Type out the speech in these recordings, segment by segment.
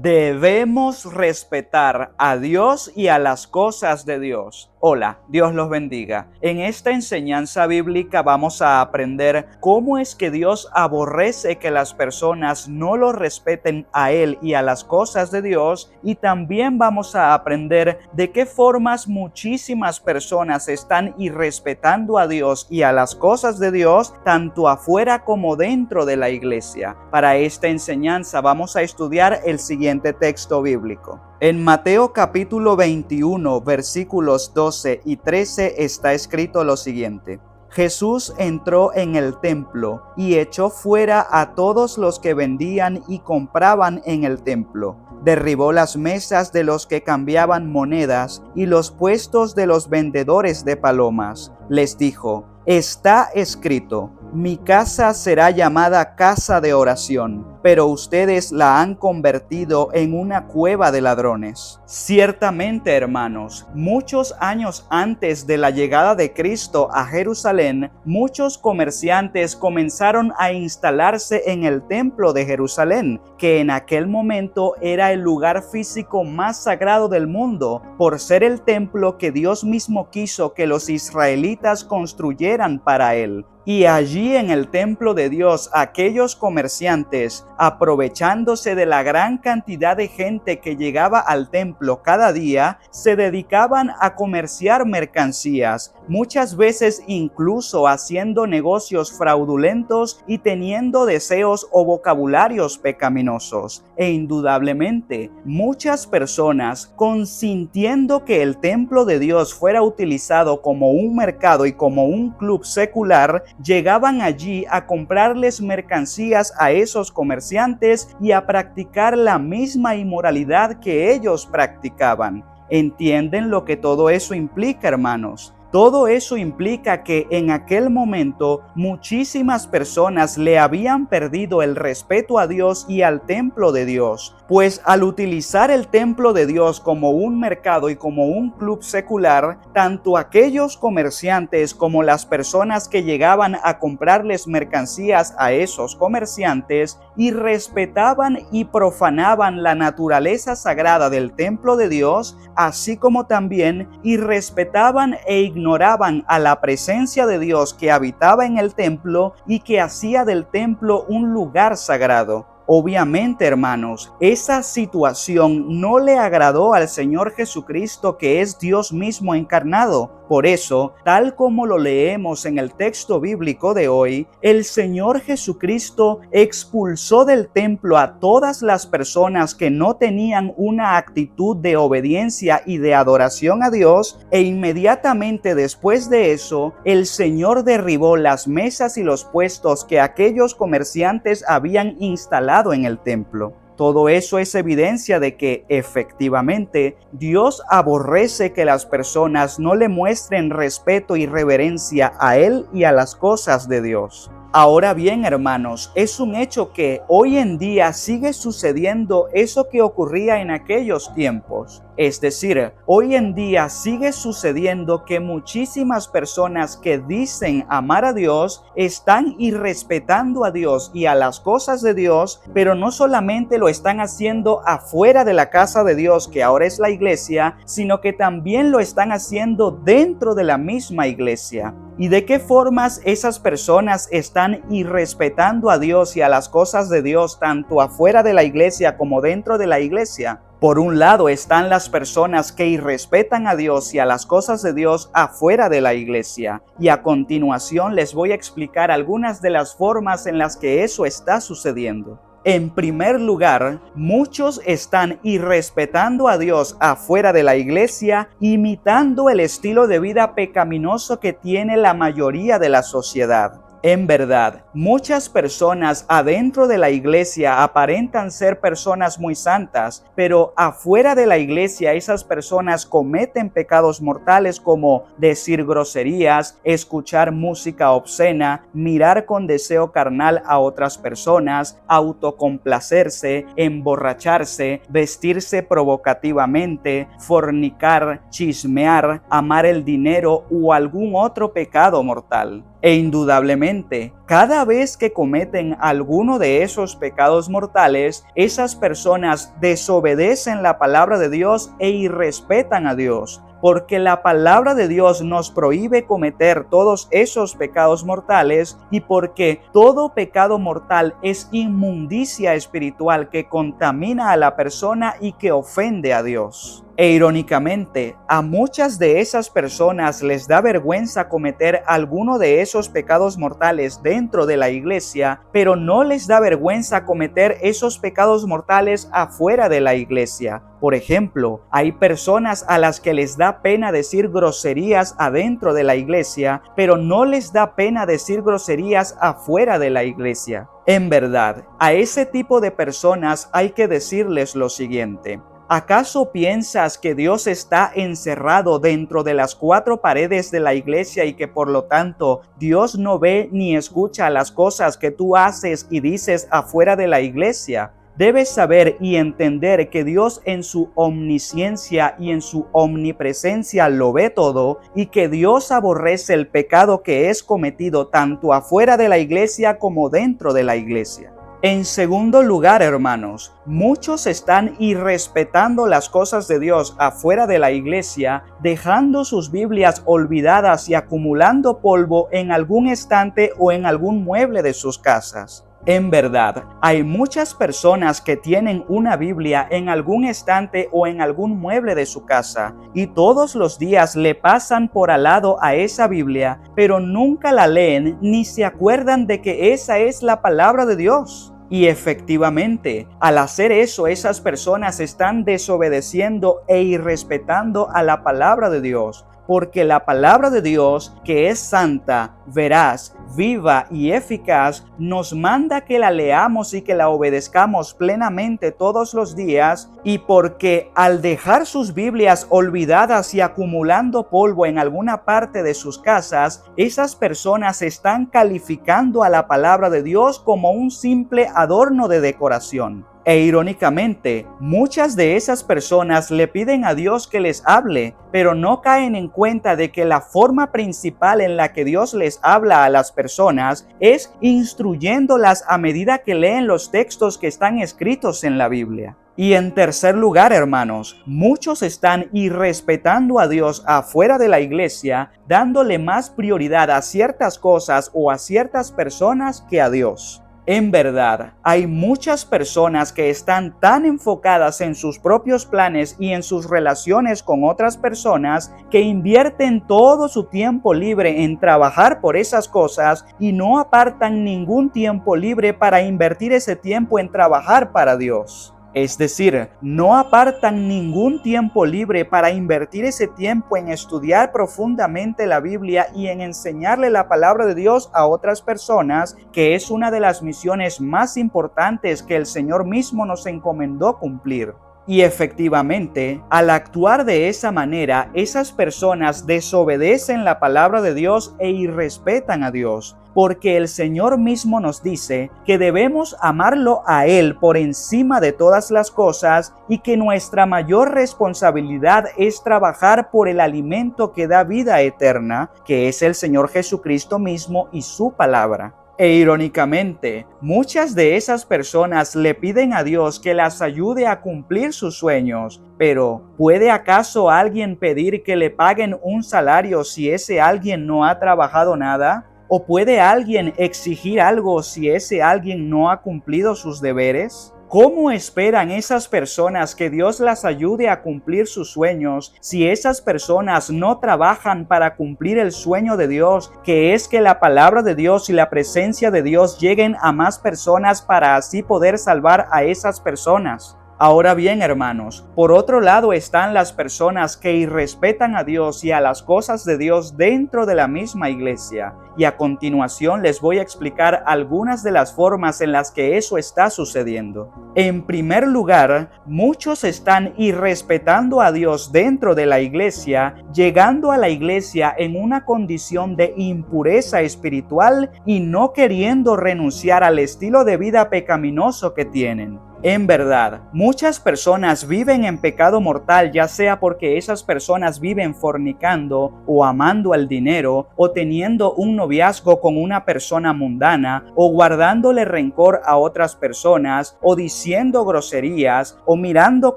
Debemos respetar a Dios y a las cosas de Dios. Hola, Dios los bendiga. En esta enseñanza bíblica vamos a aprender cómo es que Dios aborrece que las personas no lo respeten a Él y a las cosas de Dios, y también vamos a aprender de qué formas muchísimas personas están irrespetando a Dios y a las cosas de Dios, tanto afuera como dentro de la iglesia. Para esta enseñanza vamos a estudiar el siguiente texto bíblico. En Mateo capítulo 21, versículos 12 y 13 está escrito lo siguiente: Jesús entró en el templo y echó fuera a todos los que vendían y compraban en el templo. Derribó las mesas de los que cambiaban monedas y los puestos de los vendedores de palomas. Les dijo: está escrito, mi casa será llamada casa de oración, pero ustedes la han convertido en una cueva de ladrones. Ciertamente, hermanos, muchos años antes de la llegada de Cristo a Jerusalén, muchos comerciantes comenzaron a instalarse en el templo de Jerusalén, que en aquel momento era el lugar físico más sagrado del mundo, por ser el templo que Dios mismo quiso que los israelitas construyeran para él. Y allí en el templo de Dios, aquellos comerciantes, aprovechándose de la gran cantidad de gente que llegaba al templo cada día, se dedicaban a comerciar mercancías, muchas veces incluso haciendo negocios fraudulentos y teniendo deseos o vocabularios pecaminosos. E indudablemente, muchas personas, consintiendo que el templo de Dios fuera utilizado como un mercado y como un club secular, llegaban allí a comprarles mercancías a esos comerciantes y a practicar la misma inmoralidad que ellos practicaban. ¿Entienden lo que todo eso implica, hermanos? Todo eso implica que en aquel momento muchísimas personas le habían perdido el respeto a Dios y al templo de Dios, pues al utilizar el templo de Dios como un mercado y como un club secular, tanto aquellos comerciantes como las personas que llegaban a comprarles mercancías a esos comerciantes irrespetaban y profanaban la naturaleza sagrada del templo de Dios, así como también irrespetaban e ignoraban a la presencia de Dios que habitaba en el templo y que hacía del templo un lugar sagrado. Obviamente, hermanos, esa situación no le agradó al Señor Jesucristo, que es Dios mismo encarnado. Por eso, tal como lo leemos en el texto bíblico de hoy, el Señor Jesucristo expulsó del templo a todas las personas que no tenían una actitud de obediencia y de adoración a Dios, e inmediatamente después de eso, el Señor derribó las mesas y los puestos que aquellos comerciantes habían instalado en el templo. Todo eso es evidencia de que efectivamente Dios aborrece que las personas no le muestren respeto y reverencia a Él y a las cosas de Dios. Ahora bien, hermanos, es un hecho que hoy en día sigue sucediendo eso que ocurría en aquellos tiempos. Es decir, hoy en día sigue sucediendo que muchísimas personas que dicen amar a Dios están irrespetando a Dios y a las cosas de Dios, pero no solamente lo están haciendo afuera de la casa de Dios, que ahora es la iglesia, sino que también lo están haciendo dentro de la misma iglesia. ¿Y de qué formas esas personas están irrespetando a Dios y a las cosas de Dios, tanto afuera de la iglesia como dentro de la iglesia? Por un lado están las personas que irrespetan a Dios y a las cosas de Dios afuera de la iglesia. Y a continuación les voy a explicar algunas de las formas en las que eso está sucediendo. En primer lugar, muchos están irrespetando a Dios afuera de la iglesia, imitando el estilo de vida pecaminoso que tiene la mayoría de la sociedad. En verdad, muchas personas adentro de la iglesia aparentan ser personas muy santas, pero afuera de la iglesia esas personas cometen pecados mortales como decir groserías, escuchar música obscena, mirar con deseo carnal a otras personas, autocomplacerse, emborracharse, vestirse provocativamente, fornicar, chismear, amar el dinero u algún otro pecado mortal. E indudablemente, cada vez que cometen alguno de esos pecados mortales, esas personas desobedecen la palabra de Dios e irrespetan a Dios, porque la palabra de Dios nos prohíbe cometer todos esos pecados mortales y porque todo pecado mortal es inmundicia espiritual que contamina a la persona y que ofende a Dios. E irónicamente, a muchas de esas personas les da vergüenza cometer alguno de esos pecados mortales dentro de la iglesia, pero no les da vergüenza cometer esos pecados mortales afuera de la iglesia. Por ejemplo, hay personas a las que les da pena decir groserías adentro de la iglesia, pero no les da pena decir groserías afuera de la iglesia. En verdad, a ese tipo de personas hay que decirles lo siguiente: ¿acaso piensas que Dios está encerrado dentro de las cuatro paredes de la iglesia y que por lo tanto Dios no ve ni escucha las cosas que tú haces y dices afuera de la iglesia? Debes saber y entender que Dios en su omnisciencia y en su omnipresencia lo ve todo y que Dios aborrece el pecado que es cometido tanto afuera de la iglesia como dentro de la iglesia. En segundo lugar, hermanos, muchos están irrespetando las cosas de Dios afuera de la iglesia, dejando sus Biblias olvidadas y acumulando polvo en algún estante o en algún mueble de sus casas. En verdad, hay muchas personas que tienen una Biblia en algún estante o en algún mueble de su casa y todos los días le pasan por al lado a esa Biblia, pero nunca la leen ni se acuerdan de que esa es la palabra de Dios. Y efectivamente, al hacer eso, esas personas están desobedeciendo e irrespetando a la palabra de Dios. Porque la palabra de Dios, que es santa, veraz, viva y eficaz, nos manda que la leamos y que la obedezcamos plenamente todos los días, y porque al dejar sus Biblias olvidadas y acumulando polvo en alguna parte de sus casas, esas personas están calificando a la palabra de Dios como un simple adorno de decoración. E irónicamente, muchas de esas personas le piden a Dios que les hable, pero no caen en cuenta de que la forma principal en la que Dios les habla a las personas es instruyéndolas a medida que leen los textos que están escritos en la Biblia. Y en tercer lugar, hermanos, muchos están irrespetando a Dios afuera de la iglesia, dándole más prioridad a ciertas cosas o a ciertas personas que a Dios. En verdad, hay muchas personas que están tan enfocadas en sus propios planes y en sus relaciones con otras personas que invierten todo su tiempo libre en trabajar por esas cosas y no apartan ningún tiempo libre para invertir ese tiempo en trabajar para Dios. Es decir, no apartan ningún tiempo libre para invertir ese tiempo en estudiar profundamente la Biblia y en enseñarle la palabra de Dios a otras personas, que es una de las misiones más importantes que el Señor mismo nos encomendó cumplir. Y efectivamente, al actuar de esa manera, esas personas desobedecen la palabra de Dios e irrespetan a Dios, porque el Señor mismo nos dice que debemos amarlo a Él por encima de todas las cosas y que nuestra mayor responsabilidad es trabajar por el alimento que da vida eterna, que es el Señor Jesucristo mismo y su palabra. E irónicamente, muchas de esas personas le piden a Dios que las ayude a cumplir sus sueños, pero ¿puede acaso alguien pedir que le paguen un salario si ese alguien no ha trabajado nada? ¿O puede alguien exigir algo si ese alguien no ha cumplido sus deberes? ¿Cómo esperan esas personas que Dios las ayude a cumplir sus sueños si esas personas no trabajan para cumplir el sueño de Dios, que es que la palabra de Dios y la presencia de Dios lleguen a más personas para así poder salvar a esas personas? Ahora bien, hermanos, por otro lado están las personas que irrespetan a Dios y a las cosas de Dios dentro de la misma iglesia. Y a continuación les voy a explicar algunas de las formas en las que eso está sucediendo. En primer lugar, muchos están irrespetando a Dios dentro de la iglesia, llegando a la iglesia en una condición de impureza espiritual y no queriendo renunciar al estilo de vida pecaminoso que tienen. En verdad, muchas personas viven en pecado mortal, ya sea porque esas personas viven fornicando o amando al dinero o teniendo un noviazgo con una persona mundana o guardándole rencor a otras personas o diciendo groserías o mirando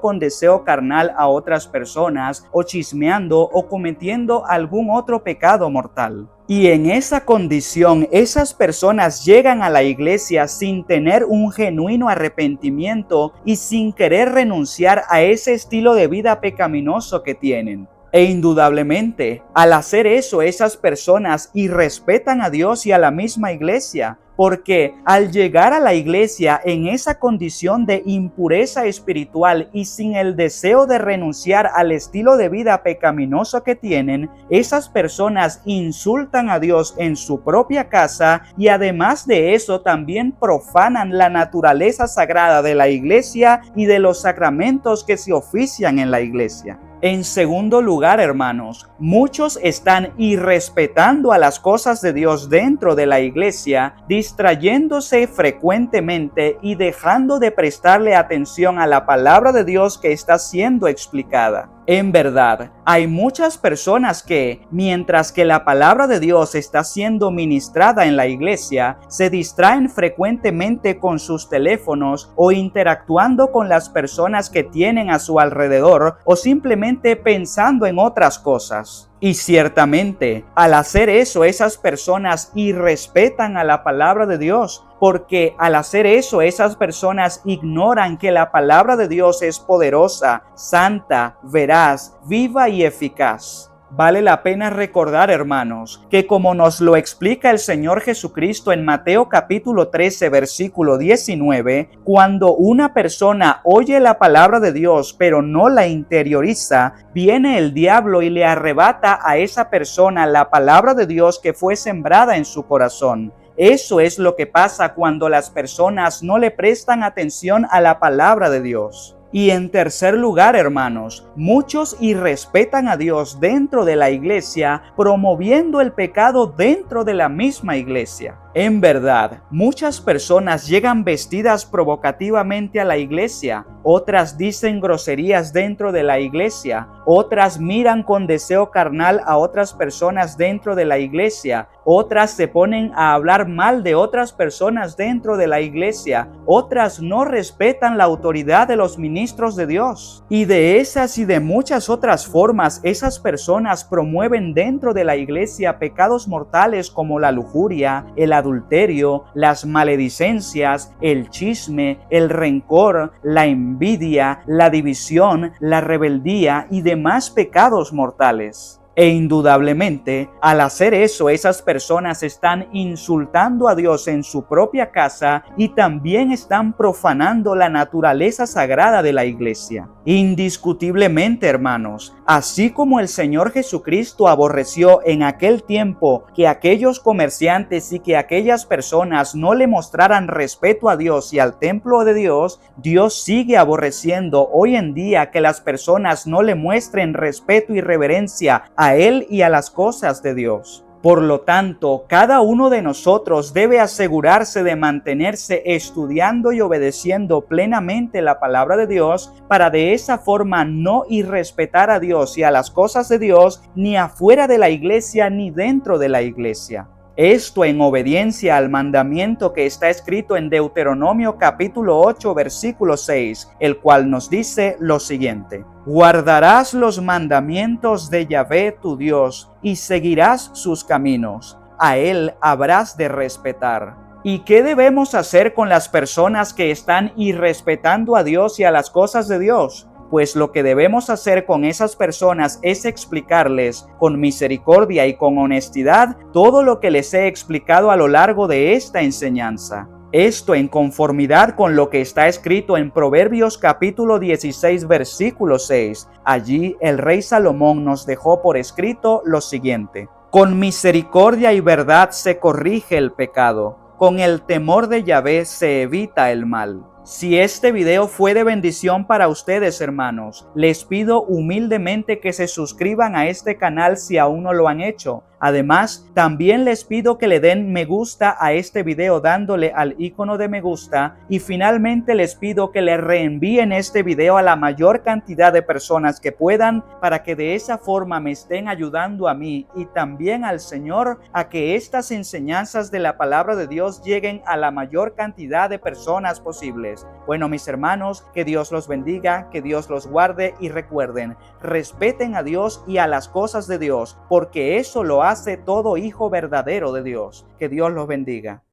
con deseo carnal a otras personas o chismeando o cometiendo algún otro pecado mortal. Y en esa condición, esas personas llegan a la iglesia sin tener un genuino arrepentimiento y sin querer renunciar a ese estilo de vida pecaminoso que tienen. E indudablemente, al hacer eso, esas personas irrespetan a Dios y a la misma iglesia, porque al llegar a la iglesia en esa condición de impureza espiritual y sin el deseo de renunciar al estilo de vida pecaminoso que tienen, esas personas insultan a Dios en su propia casa y además de eso también profanan la naturaleza sagrada de la iglesia y de los sacramentos que se ofician en la iglesia. En segundo lugar, hermanos, muchos están irrespetando a las cosas de Dios dentro de la iglesia, distrayéndose frecuentemente y dejando de prestarle atención a la palabra de Dios que está siendo explicada. En verdad, hay muchas personas que, mientras que la palabra de Dios está siendo ministrada en la iglesia, se distraen frecuentemente con sus teléfonos o interactuando con las personas que tienen a su alrededor o simplemente pensando en otras cosas. Y ciertamente, al hacer eso, esas personas irrespetan a la palabra de Dios, porque al hacer eso, esas personas ignoran que la palabra de Dios es poderosa, santa, veraz, viva y eficaz. Vale la pena recordar, hermanos, que como nos lo explica el Señor Jesucristo en Mateo capítulo 13, versículo 19, cuando una persona oye la palabra de Dios pero no la interioriza, viene el diablo y le arrebata a esa persona la palabra de Dios que fue sembrada en su corazón. Eso es lo que pasa cuando las personas no le prestan atención a la palabra de Dios. Y en tercer lugar, hermanos, muchos irrespetan a Dios dentro de la iglesia, promoviendo el pecado dentro de la misma iglesia. En verdad, muchas personas llegan vestidas provocativamente a la iglesia, otras dicen groserías dentro de la iglesia, otras miran con deseo carnal a otras personas dentro de la iglesia, otras se ponen a hablar mal de otras personas dentro de la iglesia, otras no respetan la autoridad de los ministros de Dios. Y de esas y de muchas otras formas, esas personas promueven dentro de la iglesia pecados mortales como la lujuria, el adulterio, las maledicencias, el chisme, el rencor, la envidia, la división, la rebeldía y demás pecados mortales. E indudablemente, al hacer eso, esas personas están insultando a Dios en su propia casa y también están profanando la naturaleza sagrada de la iglesia. Indiscutiblemente, hermanos, así como el Señor Jesucristo aborreció en aquel tiempo que aquellos comerciantes y que aquellas personas no le mostraran respeto a Dios y al templo de Dios, Dios sigue aborreciendo hoy en día que las personas no le muestren respeto y reverencia a Él y a las cosas de Dios. Por lo tanto, cada uno de nosotros debe asegurarse de mantenerse estudiando y obedeciendo plenamente la palabra de Dios para de esa forma no irrespetar a Dios y a las cosas de Dios ni afuera de la iglesia ni dentro de la iglesia. Esto en obediencia al mandamiento que está escrito en Deuteronomio capítulo 8 versículo 6, el cual nos dice lo siguiente: guardarás los mandamientos de Yahvé tu Dios y seguirás sus caminos. A él habrás de respetar. ¿Y qué debemos hacer con las personas que están irrespetando a Dios y a las cosas de Dios? Pues lo que debemos hacer con esas personas es explicarles con misericordia y con honestidad todo lo que les he explicado a lo largo de esta enseñanza. Esto en conformidad con lo que está escrito en Proverbios capítulo 16 versículo 6. Allí el rey Salomón nos dejó por escrito lo siguiente: con misericordia y verdad se corrige el pecado, con el temor de Yahvé se evita el mal. Si este video fue de bendición para ustedes, hermanos, les pido humildemente que se suscriban a este canal si aún no lo han hecho. Además, también les pido que le den me gusta a este video dándole al icono de me gusta, y finalmente les pido que le reenvíen este video a la mayor cantidad de personas que puedan, para que de esa forma me estén ayudando a mí y también al Señor a que estas enseñanzas de la palabra de Dios lleguen a la mayor cantidad de personas posibles. Bueno, mis hermanos, que Dios los bendiga, que Dios los guarde, y recuerden, respeten a Dios y a las cosas de Dios, porque eso lo hace todo hijo verdadero de Dios. Que Dios los bendiga.